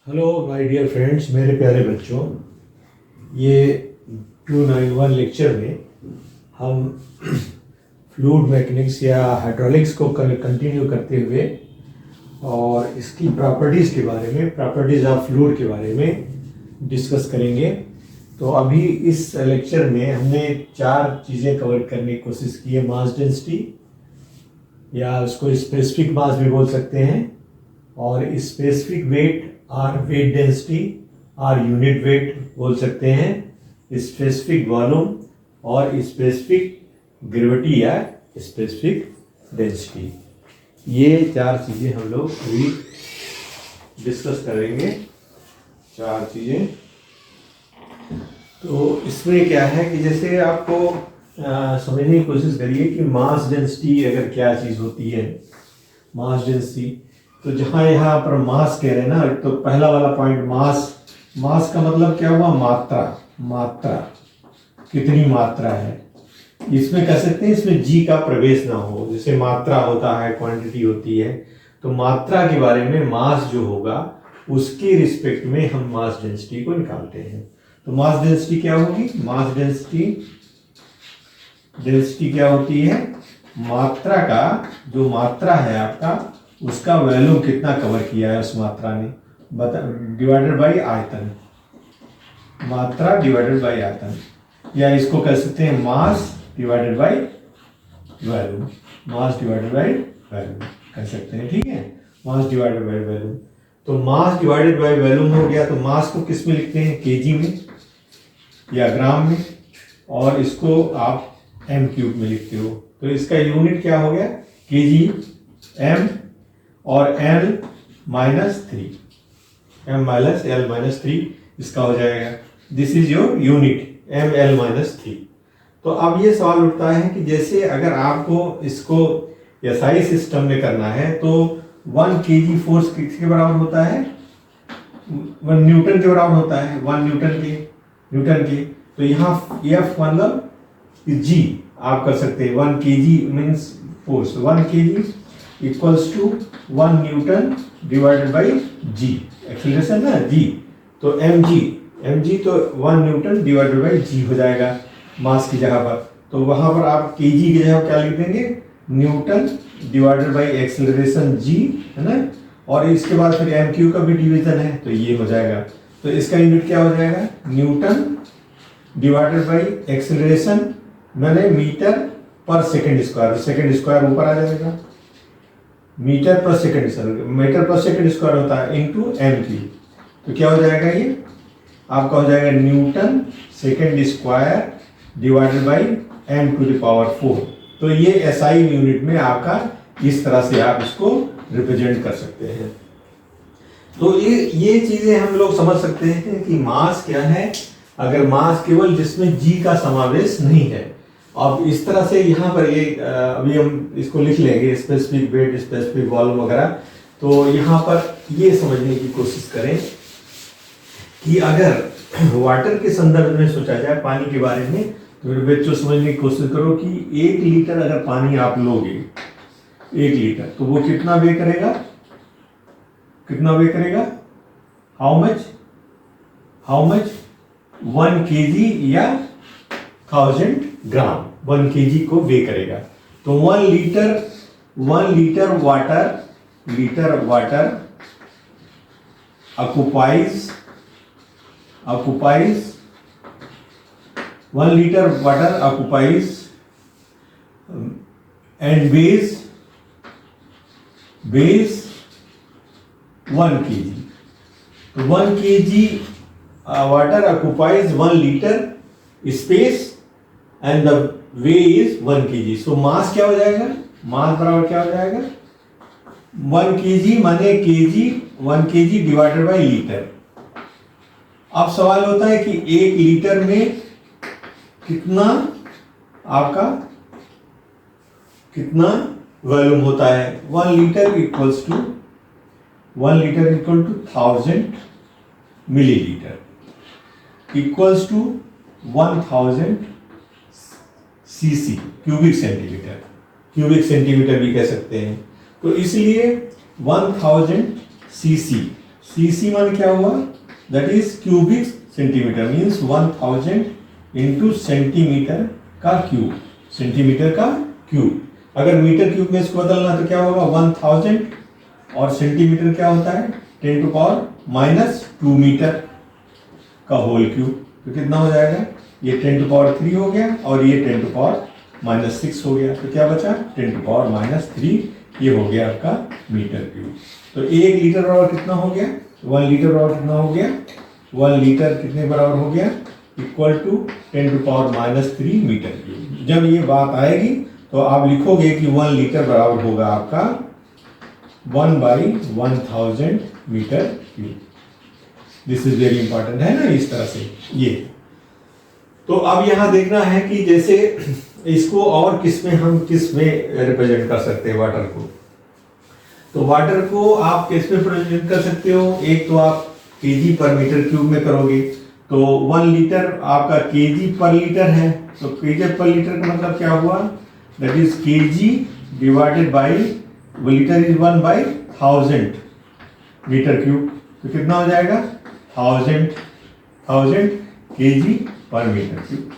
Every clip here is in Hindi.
हेलो माय डियर फ्रेंड्स, मेरे प्यारे बच्चों, ये 291 लेक्चर में हम फ्लूइड मैकेनिक्स या हाइड्रोलिक्स को कंटिन्यू करते हुए और इसकी प्रॉपर्टीज़ के बारे में, प्रॉपर्टीज़ ऑफ फ्लूइड के बारे में डिस्कस करेंगे। तो अभी इस लेक्चर में हमने 4 चीज़ें कवर करने की कोशिश की है। मास डेंसिटी, या उसको स्पेसिफिक मास भी बोल सकते हैं, और स्पेसिफिक वेट और वेट डेंसिटी और यूनिट वेट बोल सकते हैं, स्पेसिफिक वॉल्यूम और स्पेसिफिक ग्रेविटी या स्पेसिफिक डेंसिटी। ये 4 चीज़ें हम लोग अभी डिस्कस करेंगे। 4 चीज़ें। तो इसमें क्या है कि जैसे आपको समझने की कोशिश करिए कि मास डेंसिटी अगर क्या चीज़ होती है। मास डेंसिटी, तो जहाँ यहाँ पर मास कह रहे हैं ना, तो पहला वाला पॉइंट मास का मतलब क्या हुआ? मात्रा, कितनी मात्रा है। इसमें कह सकते हैं इसमें जी का प्रवेश ना हो। जैसे मात्रा होता है, क्वांटिटी होती है, तो मात्रा के बारे में मास जो होगा उसके रिस्पेक्ट में हम मास डेंसिटी को निकालते हैं। तो मास डेंसिटी क्या होगी? मास डेंसिटी क्या होती है? मात्रा का, जो मात्रा है आपका, उसका वैल्यूम कितना कवर किया है उस मात्रा ने, डिवाइडेड बाई आयतन। मात्रा डिवाइडेड बाई आयतन, या इसको कह सकते हैं mass divided by volume. Mass divided by volume कह सकते हैं, ठीक है। Mass divided by volume. तो मास डिवाइडेड बाई वैल्यूम हो गया। तो मास को किस में लिखते हैं? केजी में या ग्राम में, और इसको आप एम क्यूब में लिखते हो। तो इसका यूनिट क्या हो गया? केजी, एम और L minus 3, M minus L minus 3 इसका हो जाएगा। This is your unit, M L minus 3। तो अब ये सवाल उठता है कि जैसे अगर आपको इसको एसआई सिस्टम में करना है तो 1 kg फोर्स किसके बराबर होता है? 1 न्यूटन के बराबर होता है। 1 न्यूटन के। तो यहाँ एफ मतलब जी आप कर सकते हैं। 1 kg means force, 1 kg equals to 1 newton divided by G, acceleration ना, जी। तो एम जी तो 1 न्यूटन डिवाइडेड बाई जी हो जाएगा मास की जगह पर। तो वहां पर आप केजी की जगह क्या लिख देंगे? न्यूटन डिवाइडेड बाई एक्सीलरेशन जी, है ना। और इसके बाद फिर एम क्यू का भी डिवीजन है, तो ये हो जाएगा। तो इसका यूनिट क्या हो जाएगा? न्यूटन डिवाइडेड बाई एक्सीलरेशन, मैंने मीटर पर सेकेंड स्क्वायर, सेकेंड स्क्वायर ऊपर आ जाएगा, मीटर पर सेकेंड स्क्वायर होता है इनटू एम क्यू। तो क्या हो जाएगा? ये आपका हो जाएगा newton second square divided by M to the power 4। तो ये एसआई यूनिट में आपका इस तरह से आप इसको रिप्रेजेंट कर सकते हैं। तो ये चीजें हम लोग समझ सकते हैं कि मास क्या है। अगर मास केवल जिसमें जी का समावेश नहीं है। अब इस तरह से यहाँ पर ये अभी हम इसको लिख लेंगे, स्पेसिफिक वेट, स्पेसिफिक वॉल्यूम वगैरह। तो यहाँ पर ये समझने की कोशिश करें कि अगर वाटर के संदर्भ में सोचा जाए, पानी के बारे में, तो मेरे बच्चों समझने की कोशिश करो कि 1 लीटर अगर पानी आप लोगे, 1 लीटर, तो वो कितना वे करेगा? हाउ मच 1 kg या 1000 ग्राम 1 kg को वे करेगा। तो 1 litre water occupies 1 liter water occupies and weighs 1 kg. तो 1 kg water occupies 1 liter space and the weight is 1 kg. So mass क्या हो जाएगा? मास बराबर क्या हो जाएगा? 1 kg माने kg, 1 kg divided by litre. अब सवाल होता है कि 1 लीटर में कितना वॉल्यूम होता है? 1 litre equal to 1000 millilitre equals to 1000 CC, cubic centimetre भी कह सकते हैं। तो इसलिए 1000 सीसी सीसी मान क्या हुआ, that is cubic centimetre, means 1000 into centimetre का क्यूब, सेंटीमीटर का क्यूब। अगर मीटर क्यूब में इसको बदलना तो क्या होगा 1000, और सेंटीमीटर क्या होता है 10⁻⁻2 मीटर का होल क्यूब। तो कितना हो जाएगा, ये 10⁻³ हो गया और ये 10⁻⁻6 हो गया। तो क्या बचा 10⁻⁻3, ये हो गया आपका मीटर क्यूब। तो 1 लीटर बराबर कितना हो गया, 1 लीटर बराबर कितना हो गया, 1 लीटर कितने बराबर हो गया, इक्वल टू 10⁻⁻3 मीटर क्यूब। जब ये बात आएगी तो आप लिखोगे कि 1 लीटर बराबर होगा आपका 1/1000 metre cube. This is very important, है ना, इस तरह से ये। तो अब यहां देखना है कि जैसे इसको और हम किस में रिप्रेजेंट कर सकते हैं वाटर को। तो वाटर को आप किस में रिप्रेजेंट कर सकते हो, एक तो आप केजी पर मीटर क्यूब में करोगे, तो 1 लीटर आपका केजी पर लीटर है, तो केजी पर लीटर का मतलब क्या हुआ, that is kg divided by, litre is 1/1000 metre cube, तो कितना हो जाएगा 1000 केजी पर मीटर क्यूब,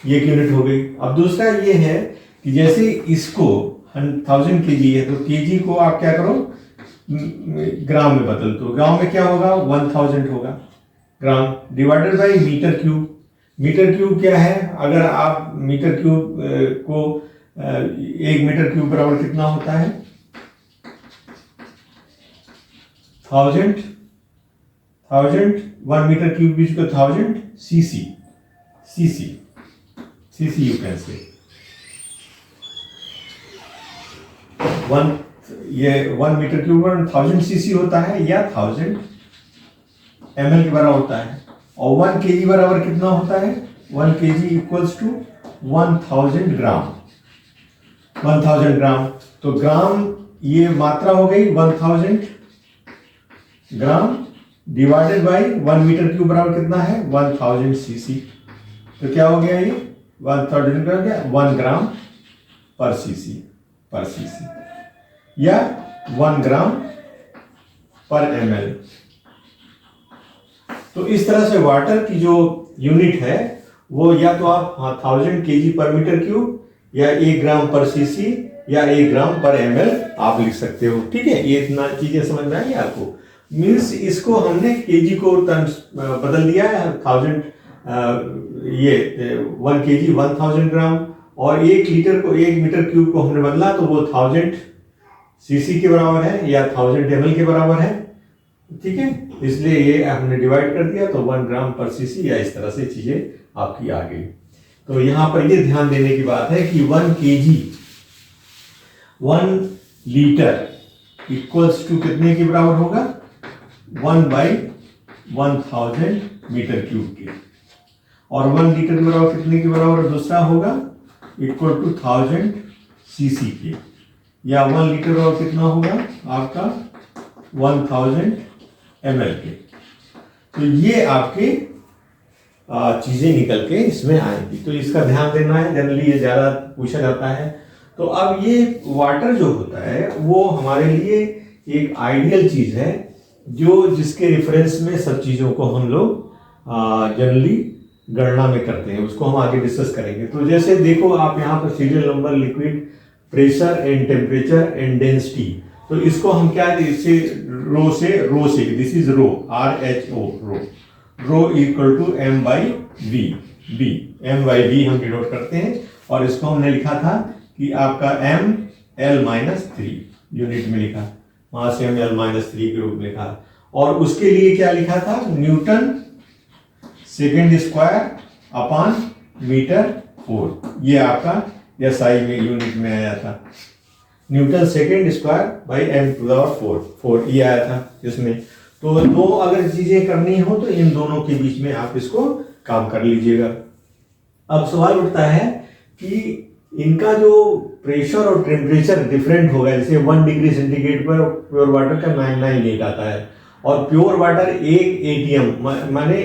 ये यूनिट हो गई। अब दूसरा ये है कि जैसे इसको 1000 केजी है, तो केजी को आप क्या करो ग्राम में बदल दो, ग्राम में क्या होगा 1000 होगा gram, divided by metre cube. Metre cube क्या है, अगर आप मीटर क्यूब को 1 मीटर क्यूब बराबर कितना होता है 1000, 1 मीटर क्यूब बीच को 1000 CC you can say 1 metre cube 1000 CC होता है या 1000 ml के बराबर होता है। और 1 केजी बराबर कितना होता है, 1 kg equals to 1000 gram, 1000 gram. तो ग्राम ये मात्रा हो गई 1000 gram divided by 1 metre cube बराबर कितना है 1000 सीसी। तो क्या हो गया ये 1000 ग्राम क्या 1 ग्राम पर सीसी या 1 ग्राम पर ml। तो इस तरह से वाटर की जो यूनिट है वो या तो आप 1000 केजी पर मीटर क्यूब या 1 ग्राम पर सीसी या 1 ग्राम पर ml आप लिख सकते हो। ठीक है, ये इतना चीजें समझ में आई आपको। मीन्स इसको हमने केजी को बदल दिया है 1000, ये 1 केजी 1000 ग्राम, और 1 लीटर को 1 मीटर क्यूब को हमने बदला तो वो 1000 सीसी के बराबर है या 1000 ml के बराबर है। ठीक है, इसलिए ये हमने डिवाइड कर दिया तो 1 ग्राम पर सीसी या इस तरह से चीजें आपकी आ गई। तो यहां पर ये ध्यान देने की बात है कि 1 केजी 1 लीटर इक्वल्स टू कितने के बराबर होगा 1/1000 मीटर क्यूब के, और 1 लीटर के बराबर कितने के बराबर दूसरा होगा इक्वल टू 1000 सीसी के, या 1 लीटर बराबर कितना होगा आपका 1000 ml के। तो ये आपके चीजें निकल के इसमें आएंगी, तो इसका ध्यान देना है, जनरली ये ज्यादा पूछा जाता है। तो अब ये वाटर जो होता है वो हमारे लिए एक आइडियल चीज है जो जिसके रेफरेंस में सब चीजों को हम लोग जनरली गणना में करते हैं, उसको हम आगे डिस्कस करेंगे। तो जैसे देखो आप यहाँ पर serial number, liquid, pressure and temperature and density, तो इसको हम क्या इससे रो से this is rho RHO rho equal to m/v हम डिनोट करते हैं, और इसको हमने लिखा था कि आपका ml-3 यूनिट में लिखा, वहां से ml-3 के रूप में लिखा, और उसके लिए क्या लिखा था newton second square upon metre 4, ये आपका SI में यूनिट में आया था, newton second square by m⁴ ये आया था इसमें। तो दो अगर चीजें करनी हो तो इन दोनों के बीच में आप इसको काम कर लीजिएगा। अब सवाल उठता है कि इनका जो प्रेशर और टेम्परेचर डिफरेंट होगा, जैसे 1 डिग्री सेंटीग्रेड पर प्योर वाटर का 998 आता है, और प्योर वाटर 1 एटीएम माने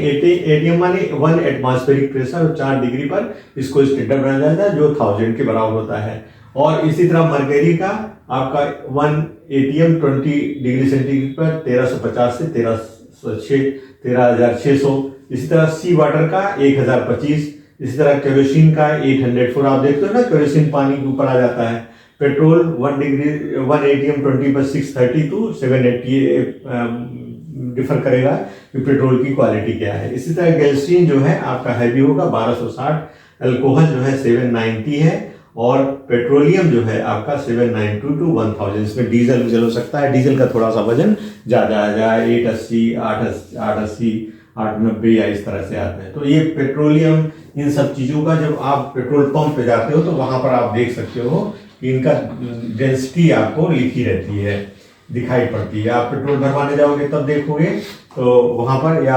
1 एटमॉस्फेरिक प्रेशर और 4 डिग्री पर इसको स्टैंडर्ड बनाया जाता है जो 1000 के बराबर होता है। और इसी तरह मरकरी का आपका 1 एटीएम 20 डिग्री सेंटीग्रेड पर 1350 से 13,600। इसी तरह सी वाटर का 1025। इसी तरह केरोसिन का 804। आप देखते हो ना केरोसिन पानी के ऊपर आ जाता है। पेट्रोल 1 एटीएम 20 पर 630 टू 780 डिफर करेगा कि पेट्रोल की क्वालिटी क्या है। इसी तरह गैसोलीन जो है आपका हैवी होगा 1260, अल्कोहल जो है 790 है, और पेट्रोलियम जो है आपका 792 टू 1000। इसमें डीजल भी हो सकता है, डीजल का थोड़ा सा वजन ज़्यादा आ जाए, 880, 880, 890 या इस तरह से आते हैं। तो ये पेट्रोलियम, इन सब चीज़ों का जब आप पेट्रोल पंप पे जाते हो तो वहाँ पर आप देख सकते हो कि इनका डेंसिटी आपको लिखी रहती है, दिखाई पड़ती है। आप पेट्रोल भरवाने जाओगे तब देखोगे तो वहाँ पर, या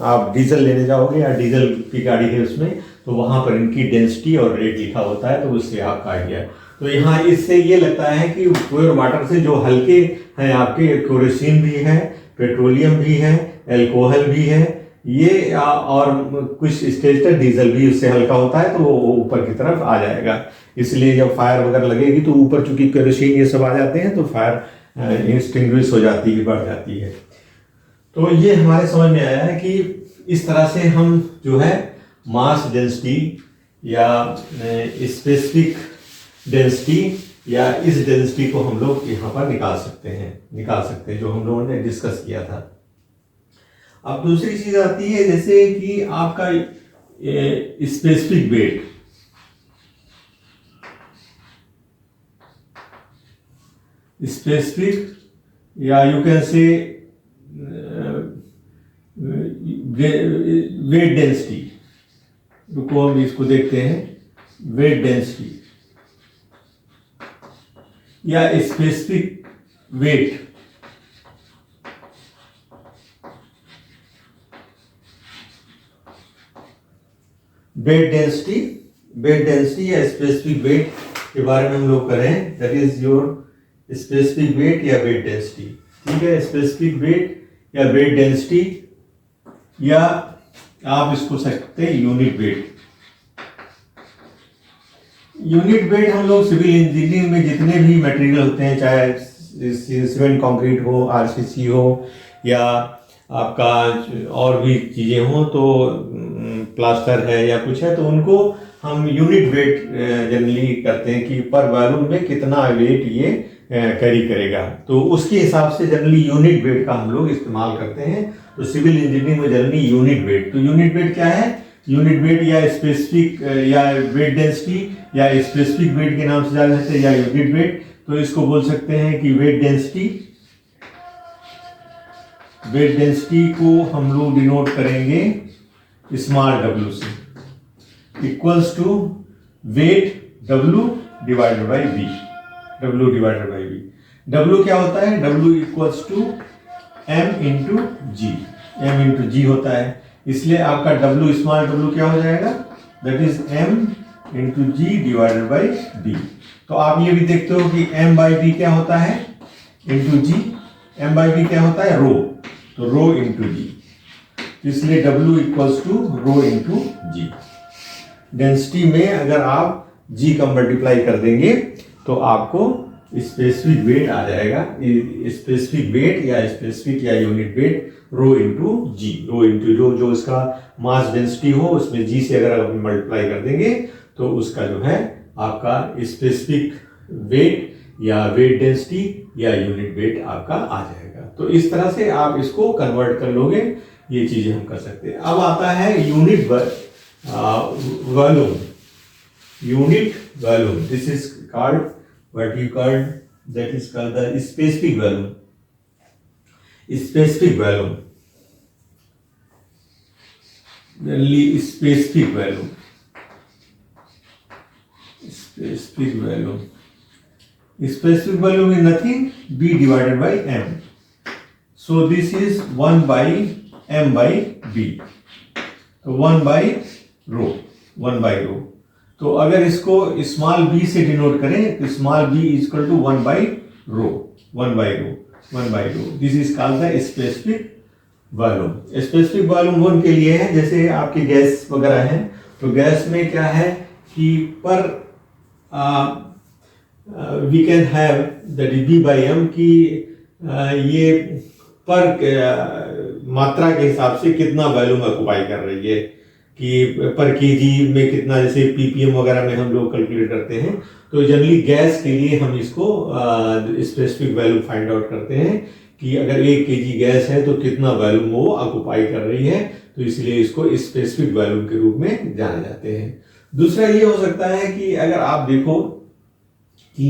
आप डीजल लेने जाओगे या डीजल की गाड़ी है उसमें, तो वहाँ पर इनकी डेंसिटी और रेट लिखा होता है, तो उससे आपका आइडिया। तो यहाँ इससे ये लगता है कि प्योर वाटर से जो हल्के हैं आपके, केरोसिन भी है, पेट्रोलियम भी है, अल्कोहल भी है, ये और कुछ स्टेज तक डीजल भी उससे हल्का होता है, तो वो ऊपर की तरफ आ जाएगा। इसलिए जब फायर वगैरह लगेगी तो ऊपर चूंकि केरोसिन ये सब आ जाते हैं तो फायर एक्सटिंग्विश हो जाती है, बढ़ जाती है। तो ये हमारे समझ में आया है कि इस तरह से हम जो है मास डेंसिटी या स्पेसिफिक डेंसिटी या इस डेंसिटी को हम लोग यहाँ पर निकाल सकते हैं, जो हम लोगों ने डिस्कस किया था। अब दूसरी चीज आती है जैसे कि आपका स्पेसिफिक वेट। स्पेसिफिक या you can say weight density. रुको हम इसको देखते हैं, वेट डेंसिटी या स्पेसिफिक वेट। वेट डेंसिटी या स्पेसिफिक वेट के बारे में हम लोग करें, that is your specific weight या वेट डेंसिटी। ठीक है, स्पेसिफिक वेट या वेट डेंसिटी, या आप इसको सकते हैं यूनिट वेट। यूनिट वेट हम लोग सिविल इंजीनियरिंग में जितने भी मटेरियल होते हैं, चाहे सीमेंट कंक्रीट हो, आरसीसी हो, या आपका और भी चीज़ें हो, तो प्लास्टर है या कुछ है, तो उनको हम यूनिट वेट जनरली करते हैं कि पर वॉल्यूम में कितना वेट ये कैरी करेगा। तो उसके हिसाब से जनरली यूनिट वेट का हम लोग इस्तेमाल करते हैं। तो सिविल इंजीनियरिंग में जनरली यूनिट वेट, तो यूनिट वेट क्या है? यूनिट वेट या स्पेसिफिक या वेट डेंसिटी या स्पेसिफिक वेट के नाम से जाना जाता है, या यूनिट वेट। तो इसको बोल सकते हैं कि वेट डेंसिटी। वेट डेंसिटी को हम लोग डिनोट करेंगे स्मॉल w से, equals to weight w divided by v। w divided by v। w क्या होता है? w equals to m into ji. m into g होता है, इसलिए आपका w स्मॉल w क्या हो जाएगा? That is m into G divided by d। तो आप ये भी देखते हो कि m बाई d क्या होता है? Into ji. m by d क्या होता है? रो। तो रो इंटू जी, इसलिए W equals to rho into G. Density में अगर आप G का मल्टीप्लाई कर देंगे तो आपको स्पेसिफिक वेट आ जाएगा। स्पेसिफिक वेट या स्पेसिफिक या यूनिट वेट रो इंटू जी। रो इंटू जो इसका मास डेंसिटी हो उसमें G से अगर आप मल्टीप्लाई कर देंगे तो उसका जो है आपका स्पेसिफिक वेट या वेट डेंसिटी या यूनिट वेट आपका आ जाएगा। तो इस तरह से आप इसको कन्वर्ट कर लोगे, ये चीजें हम कर सकते हैं। अब आता है unit volume. Unit volume, this is called what you called, that is called the specific volume. Specific volume, generally specific volume. Specific volume, specific volume is nothing b divided by m. So this is 1 by m by b. तो 1 by रो, 1 by रो। तो अगर इसको स्मॉल b से डिनोट करें तो small b is equal to 1 by rho, 1 by rho, 1 by rho. This is called the specific volume. Specific volume उनके लिए है जैसे आपके गैस वगैरह है, तो गैस में क्या है कि पर we can have that is B by M की ये पर मात्रा के हिसाब से कितना वॉल्यूम ऑक्युपाई कर रही है, कि पर केजी में कितना, जैसे पीपीएम वगैरह में हम लोग कैलकुलेट करते हैं। तो जनरली गैस के लिए हम इसको स्पेसिफिक वैल्यू फाइंड आउट करते हैं कि अगर 1 केजी गैस है तो कितना वॉल्यूम वो ऑक्युपाई कर रही है, तो इसलिए इसको स्पेसिफिक वॉल्यूम के रूप में जाने जाते हैं। दूसरा ये हो सकता है कि अगर आप देखो कि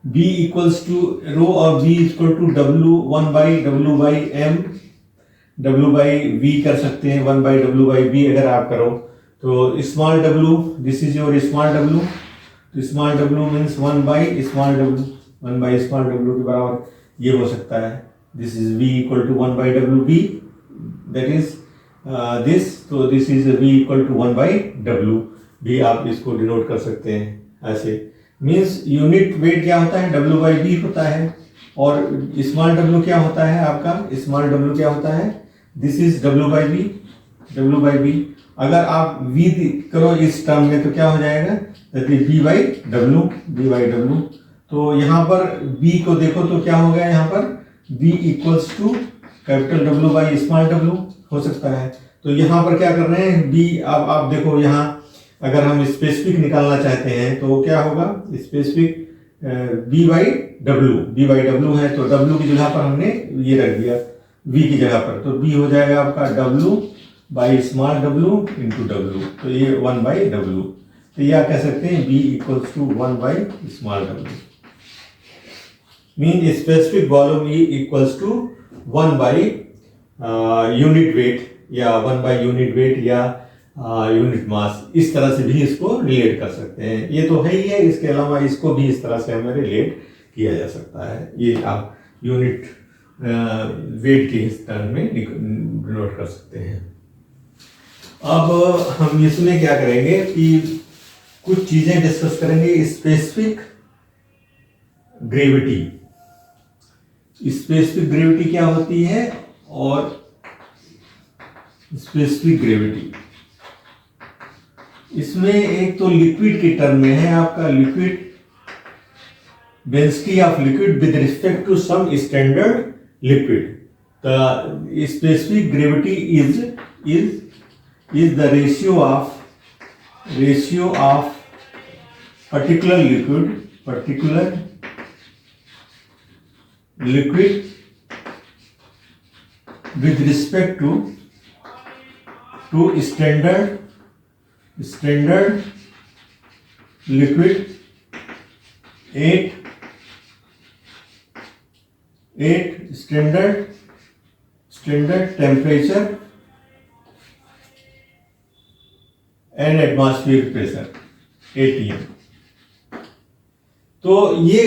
B इक्वल्स टू रो और B equal to W 1 by W by M W by V कर सकते हैं, 1 बाई W बाई B अगर आप करो तो small W, this is your small W, तो small W means 1 by small W, 1 by small W के बराबर ये हो सकता है। This is V equal to 1 by W B, that is this, तो this is V equal to 1 by W भी आप इसको डिनोट कर सकते हैं ऐसे। मीन्स यूनिट वेट क्या होता है, W बाई B होता है, और स्मॉल W क्या होता है आपका, स्मॉल W क्या होता है, this is W by B, W by B। अगर आप V करो इस टर्म में तो क्या हो जाएगा, that is B by W, B by W। तो यहाँ पर B को देखो तो क्या हो गया, यहाँ पर B equals to capital W by small W हो सकता है। तो यहाँ पर क्या कर रहे हैं, B, अब आप देखो यहाँ अगर हम स्पेसिफिक निकालना चाहते हैं तो क्या होगा, स्पेसिफिक B बाई W है, तो W की जगह पर हमने ये रख दिया V की जगह पर, तो B हो जाएगा आपका W by small W into W, तो ये 1 बाई W। तो यह कह सकते हैं B equals to 1 by small W, mean specific volume equals to 1 by unit weight, या 1 बाई यूनिट वेट, या यूनिट मास, इस तरह से भी इसको रिलेट कर सकते हैं। ये तो है ही है, इसके अलावा इसको भी इस तरह से हमें रिलेट किया जा सकता है। ये आप यूनिट वेट के इस टर्म में डिनोट कर सकते हैं। अब हम इसमें क्या करेंगे कि कुछ चीजें डिस्कस करेंगे। स्पेसिफिक ग्रेविटी, स्पेसिफिक ग्रेविटी क्या होती है, और स्पेसिफिक ग्रेविटी, इसमें एक तो लिक्विड के टर्म में है आपका liquid density of liquid with respect to some standard liquid. The specific gravity is the ratio of particular liquid with respect to standard liquid at standard temperature and atmospheric pressure ATM। तो ये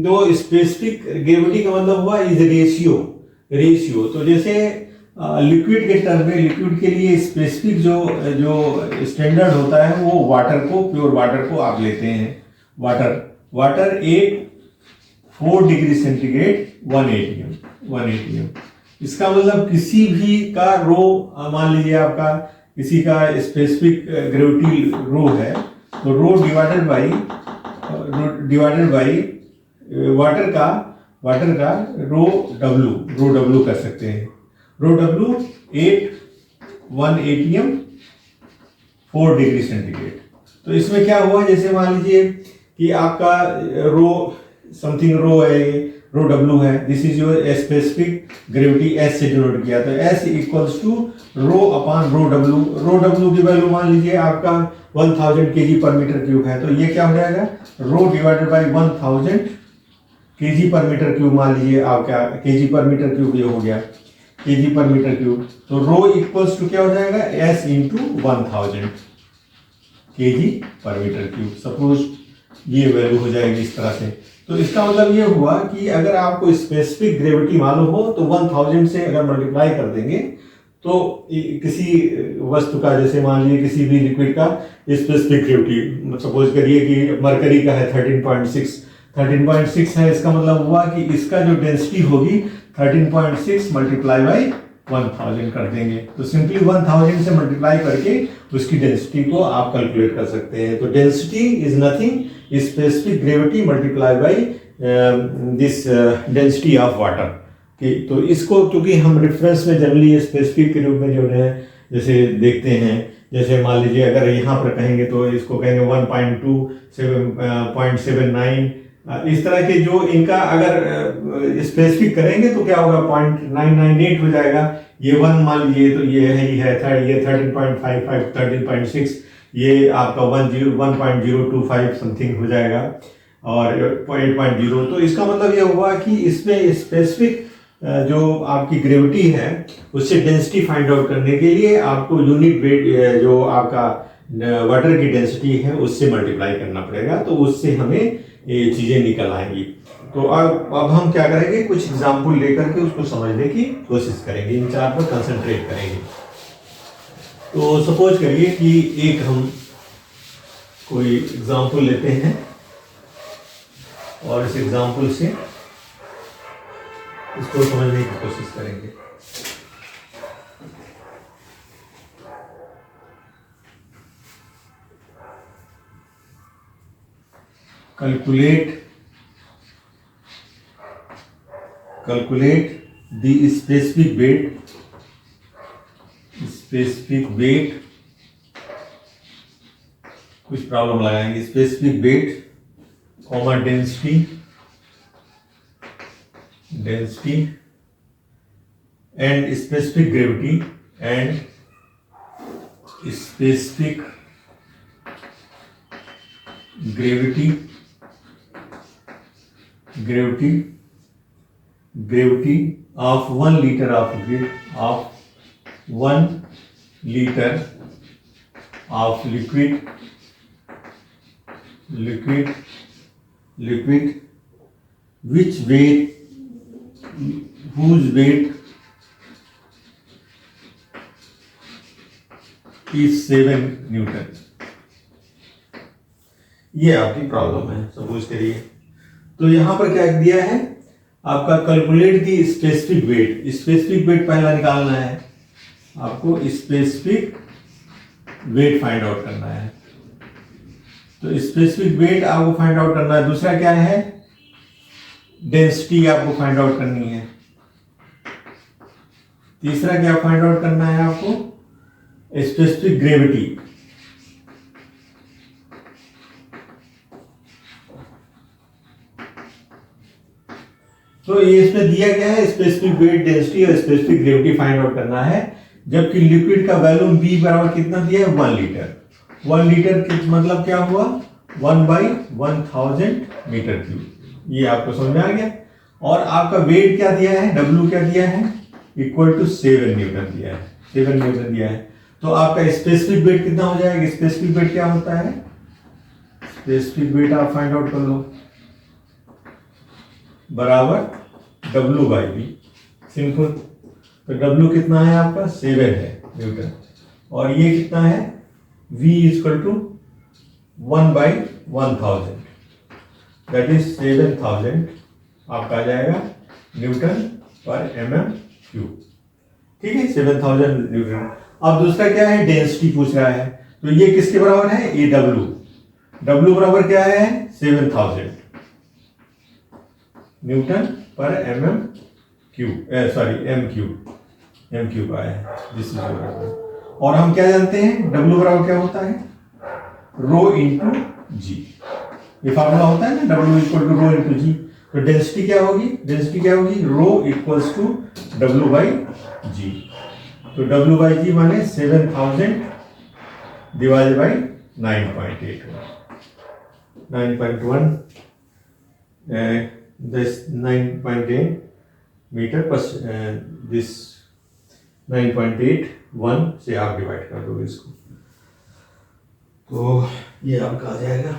दो स्पेसिफिक ग्रेविटी का मतलब हुआ इज रेशियो। तो जैसे लिक्विड के टर्म में, लिक्विड के लिए स्पेसिफिक जो स्टैंडर्ड होता है वो प्योर वाटर को आप लेते हैं, वाटर 4 डिग्री सेंटीग्रेड 1 ATM। इसका मतलब किसी भी का रो, मान लीजिए आपका किसी का स्पेसिफिक ग्रेविटी रो है, तो रो डिवाइडेड बाई वाटर का रो W कर सकते हैं। रो W 1 ATM 4 डिग्री सेंटीग्रेड। तो इसमें क्या हुआ, जैसे मान लीजिए कि आपका समथिंग रो है, रो W है, this is your specific gravity S से डिनोट किया, तो S equals to rho upon rho W की वैल्यू मान लीजिए आपका 1000 kg पर मीटर क्यूब है, तो ये क्या हो जाएगा, रो डिवाइडेड बाई 1000 kg पर मीटर क्यूब, मान लीजिए आपका kg पर मीटर क्यूब ये हो गया, kg पर मीटर क्यूब। तो रो इक्वल्स टू क्या हो जाएगा, S इंटू 1000 kg पर मीटर क्यूब। सपोज ये वैल्यू हो जाएगी इस तरह से। तो इसका मतलब ये हुआ कि अगर आपको स्पेसिफिक ग्रेविटी मालूम हो तो 1000 से अगर मल्टीप्लाई कर देंगे तो किसी वस्तु का, जैसे मान लीजिए किसी भी लिक्विड का स्पेसिफिक ग्रेविटी, सपोज करिए कि मरकरी का है 13.6 है, इसका मतलब हुआ कि इसका जो डेंसिटी होगी 13.6 मल्टीप्लाई बाई 1000 कर देंगे, तो सिंपली 1000 से मल्टीप्लाई करके उसकी डेंसिटी को आप कैलकुलेट कर सकते हैं। तो density is nothing specific gravity multiply by this density of water. तो इसको क्योंकि हम रेफरेंस में जनरली स्पेसिफिक के रूप में जो है जैसे देखते हैं, जैसे मान लीजिए अगर यहाँ पर कहेंगे तो इसको कहेंगे 1.2 0.79, इस तरह के जो इनका अगर स्पेसिफिक करेंगे तो क्या होगा 0.998 हो जाएगा। ये 1 मान लीजिए तो ये है ही है ये 13.55 13.6, ये आपका 1.025 समथिंग हो जाएगा और 8.0। तो इसका मतलब ये हुआ कि इसमें स्पेसिफिक जो आपकी ग्रेविटी है उससे डेंसिटी फाइंड आउट करने के लिए आपको यूनिट वेट जो आपका वाटर की डेंसिटी है उससे मल्टीप्लाई करना पड़ेगा, तो उससे हमें ये चीज़ें निकल आएंगी। तो अब हम क्या करेंगे, कुछ एग्जाम्पल लेकर के उसको समझने की कोशिश करेंगे, इन चार पर कंसंट्रेट करेंगे। तो सपोज करिए कि एक हम कोई एग्जाम्पल लेते हैं और इस एग्जाम्पल से इसको समझने की कोशिश करेंगे। calculate the specific weight, कुछ प्रॉब्लम लगाएंगे, specific weight comma density and specific gravity gravity of 1 liter of liquid whose weight is 7 Newton. ये आपकी प्रॉब्लम है सपोज करिए। तो यहां पर क्या दिया है आपका, कैलकुलेट दी स्पेसिफिक वेट पहला निकालना है आपको, स्पेसिफिक वेट फाइंड आउट करना है। तो स्पेसिफिक वेट आपको फाइंड आउट करना है। दूसरा क्या है, डेंसिटी आपको फाइंड आउट करनी है। तीसरा क्या फाइंड आउट करना है आपको, स्पेसिफिक ग्रेविटी। तो ये इसमें दिया गया है स्पेसिफिक वेट, डेंसिटी और स्पेसिफिक ग्रेविटी फाइंड आउट करना है, जबकि लिक्विड का वॉल्यूम बी बराबर कितना दिया है 1 लीटर। 1 लीटर मतलब क्या हुआ 1/1000 मीटर क्यूब। ये आपको समझ में आ गया। और आपका वेट क्या दिया है, डब्ल्यू क्या दिया है, इक्वल टू 7 न्यूटन दिया है, 7 न्यूटन दिया है। तो आपका स्पेसिफिक वेट कितना हो जाएगा, स्पेसिफिक वेट क्या होता है, स्पेसिफिक वेट आप फाइंड आउट कर लो, बराबर W बाई बी, सिंपल। तो W कितना है आपका 7 है न्यूटन, और ये कितना है V equal to 1/1000, that is 7000 आपका आ जाएगा न्यूटन पर mm क्यूब। ठीक है, 7000 न्यूटन। अब दूसरा क्या है, डेंसिटी पूछ रहा है, तो ये किसके बराबर है, ये W बराबर क्या है 7000 न्यूटन पर mm cube, sorry m cube आया है, दिस इज बराबर। और हम क्या जानते हैं, W बराबर क्या होता है, रो इंटू जी। ये फार्मूला होता है ना, W equal to rho into g. तो डेंसिटी क्या होगी, rho equals to W by g. तो W बाई जी माने 7000 डिवाइडेड बाई 9.8, 9.1 this 9.8 मीटर पर दिस 9.81 से आप डिवाइड कर दो इसको, तो ये आपका आ जाएगा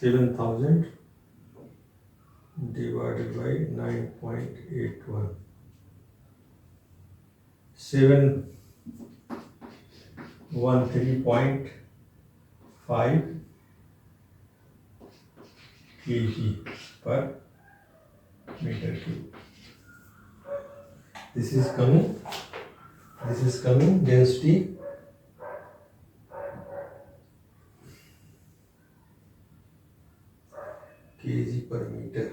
7000 divided by 9.81, 7 13.5 kg per meter cube. This is coming density kg per meter.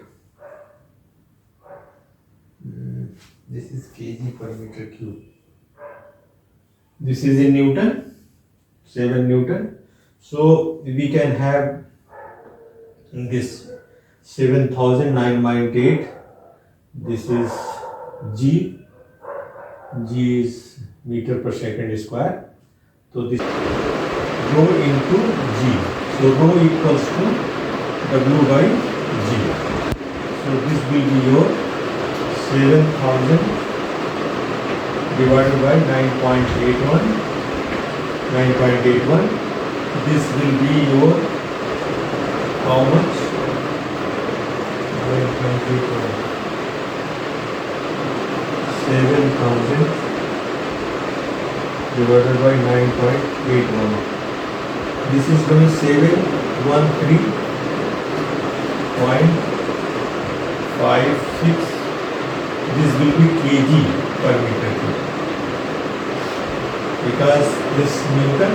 This is kg per meter cube. This is in Newton, 7 Newton. So we can have this 7,908. This is G. G is meter per second square. So this rho into G. So rho equals to W by G. So this will be your 7,000 divided by 9.81. This will be your how much? 9.81. 7,000 divided by 9.81. This is going to 713.56. This will be kg per meter cube. Because this Newton,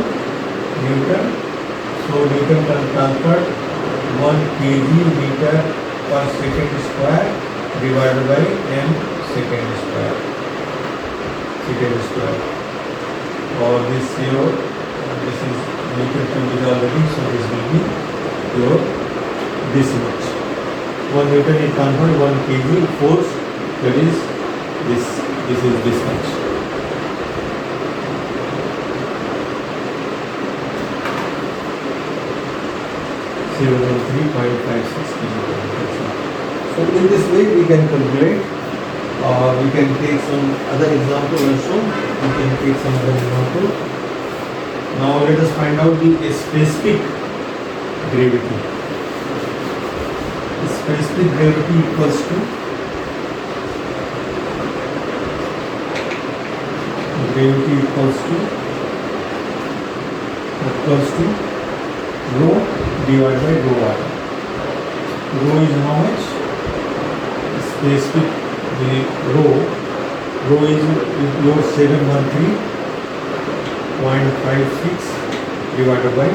so Newton can convert 1 kg meter per second square divided by m second square. Or this is meter cube is already, so this will be your this much. 1 Newton is convert 1 kg force, that is this is this much. So in this way we can calculate, we can take some other example also. Now let us find out the specific gravity. Specific gravity equals to rho divided by rho r. Rho is how much? Specific rho is your 713.56 divided by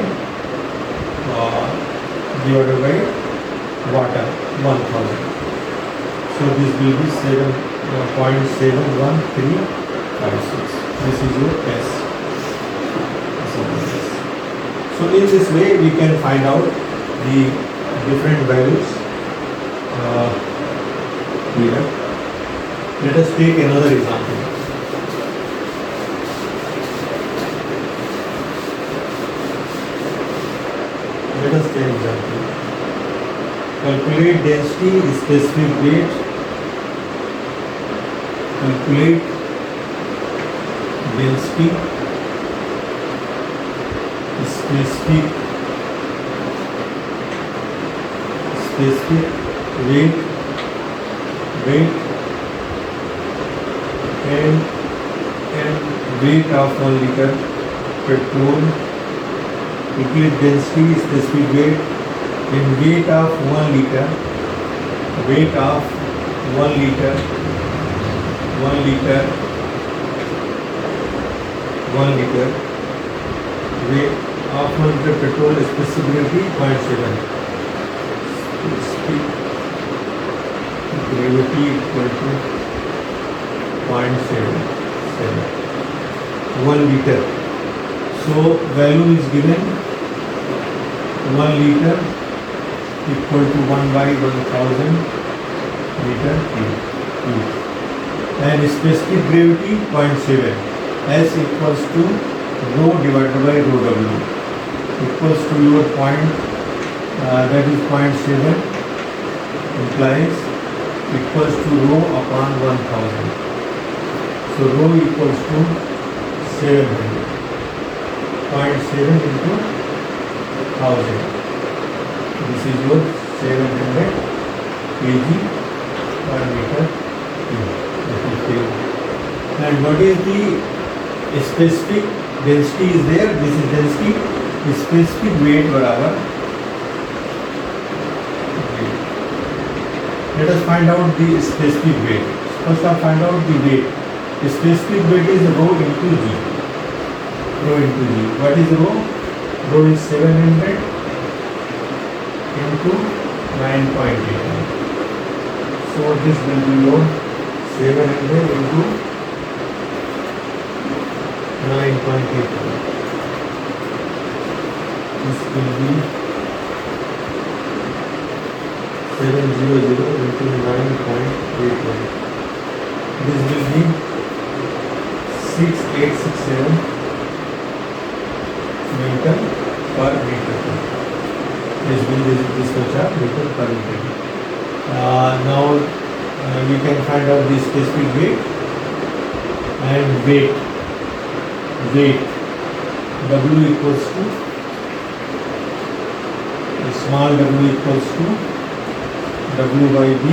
water 1000. So this will be 7.71356. This is your S. So in this way we can find out the different values here. Let us take another example. Calculate density, specific weight. Calculate density, specific weight and weight of 1 liter petrol. Calculate density, specific weight and weight of 1 liter. Weight of 1 liter weight of 1 liter petrol, specificity 0.7. Gravity equal to 0.7. 1 liter. So value is given 1 liter equal to 1 by 1000 meter cube. And specific gravity 0.7. S equals to rho divided by rho W equals to your point, that is 0.7 implies equals to rho upon 1000. So rho equals to 700. 0.7 into 1000. This is your 700 kg per meter cube. And what is the specific density is there, this is density, specific weight बराबर, let us find out the specific weight. First I find out the weight. The specific weight is rho into g. Rho into g. What is rho? Rho is 700 into 9.8. So this will be load 700 into 9.8. This will be 700 into 9.81. This will be 6867 Newton per meter. This will be this much of Newton per meter. Now we can find out the specific weight and weight. W equals to small w equals to W by B,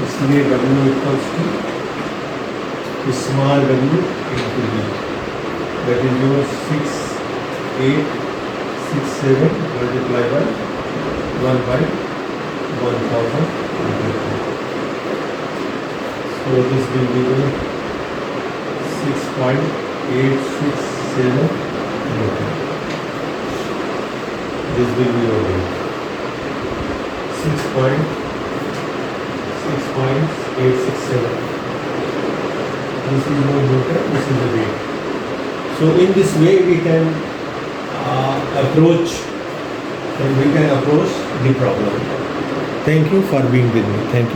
इसलिए W equals to small w into B. That is your 6867 multiplied by 1 by 1000. So this will be the 6.867 Newton. This will be your weight. 6.867. This is your Newton, this is the weight. So in this way we can approach the problem. Thank you for being with me. Thank you.